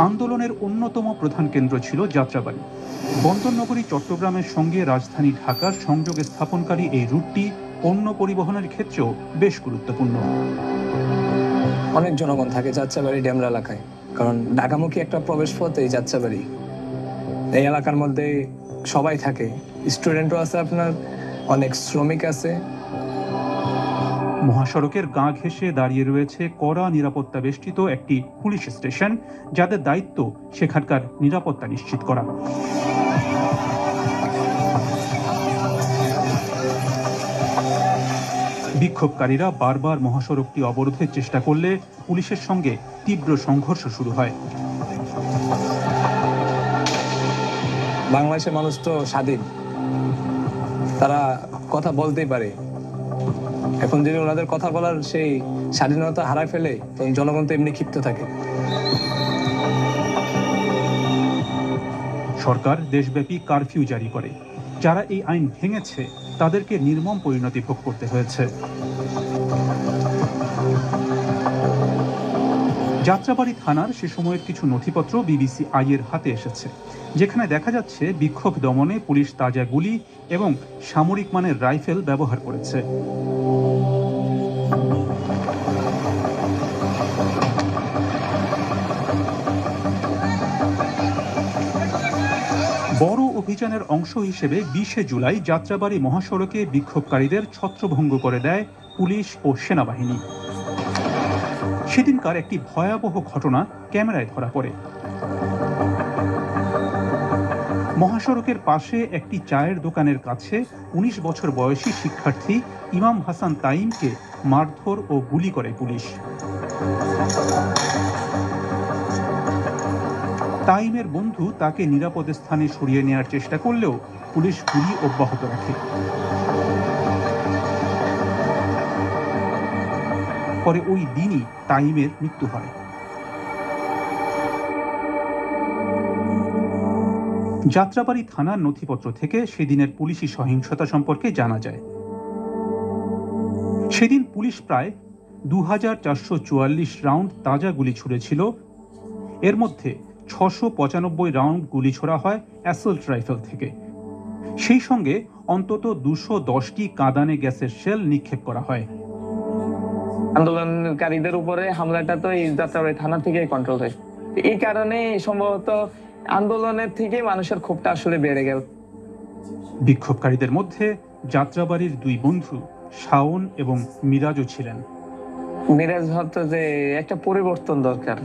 আন্দোলনের অন্যতম প্রধান কেন্দ্র ছিল যাত্রাবাড়ি। বন্দরনগরী চট্টগ্রামের সঙ্গে রাজধানী ঢাকার সংযোগ স্থাপনকারী এই রুটটি পণ্য পরিবহনের ক্ষেত্রেও বেশ গুরুত্বপূর্ণ। অনেক জনগণ থাকে যাত্রাবাড়ি ডেমরা এলাকায়, কারণ ঢাকামুখী একটা প্রবেশ পথ এই যাত্রাবাড়ি। এই এলাকার মধ্যে সবাই থাকে, স্টুডেন্টও আছে, আপনার অনেক শ্রমিক আছে। মহাসড়কের গা ঘেঁষে দাঁড়িয়ে রয়েছে কড়া নিরাপত্তা বেষ্টিত একটি পুলিশ স্টেশন, যাদের দায়িত্ব সেখানকার নিরাপত্তা নিশ্চিত করা। বিক্ষোভকারীরা বারবার মহাসড়কটি অবরোধের চেষ্টা করলে পুলিশের সঙ্গে তীব্র সংঘর্ষ শুরু হয়। বাংলাদেশের মানুষ তো স্বাধীন, তারা কথা বলতেই পারে। এখন যদি ওনাদের কথা বলার সেই স্বাধীনতা হারায় ফেলে, তখন জনগণ তো এমনি ক্ষিপ্ত থাকে। সরকার দেশব্যাপী কারফিউ জারি করে। যারা এই আইন ভেঙেছে তাদেরকে নির্মম পরিণতি ভোগ করতে হয়েছে। যাত্রাবাড়ি থানার সে সময়ের কিছু নথিপত্র বিবিসি আইয়ের হাতে এসেছে, যেখানে দেখা যাচ্ছে বিক্ষোভ দমনে পুলিশ তাজা গুলি এবং সামরিক মানের রাইফেল ব্যবহার করেছে। বড় অভিযানের অংশ হিসেবে 20শে জুলাই যাত্রাবাড়ি মহাসড়কে বিক্ষোভকারীদের ছত্রভঙ্গ করে দেয় পুলিশ ও সেনাবাহিনী। সেদিনকার একটি ভয়াবহ ঘটনা ক্যামেরায় ধরা পড়ে। মহাসড়কের পাশে একটি চায়ের দোকানের কাছে 19 বছর বয়সী শিক্ষার্থী ইমাম হাসান তাইমকে মারধর ও গুলি করে পুলিশ। তাইমের বন্ধু তাকে নিরাপদ স্থানে সরিয়ে নেওয়ার চেষ্টা করলেও পুলিশ গুলি অব্যাহত রাখে। পরে ওই দিনই তাইমের মৃত্যু হয়। যাত্রাবাড়ি থানার নথিপত্র থেকে সেদিনের পুলিশি সহিংসতা সম্পর্কে জানা যায়। সেদিন পুলিশ প্রায় 2444 রাউন্ড তাজা গুলি ছুড়েছিল। এর মধ্যে 695 রাউন্ড গুলি ছোড়া হয় অ্যাসল্ট রাইফেল থেকে। সেই সঙ্গে অন্তত 210টি কাঁদানে গ্যাসের শেল নিক্ষেপ করা হয়। আন্দোলনকারীদের উপরে হামলাটা তো এই যাত্রাবাড়ি থানা থেকে কন্ট্রোল হয়। এই কারণে সম্ভবত আন্দোলনের থেকে মানুষের ক্ষোভটা আসলে বেড়ে গেল। বিক্ষোভকারীদের মধ্যে যাত্রাবাড়ির দুই বন্ধু শাওন এবং মিরাজও ছিলেন। মিরাজ ভাবতো যে একটা পরিবর্তন দরকার।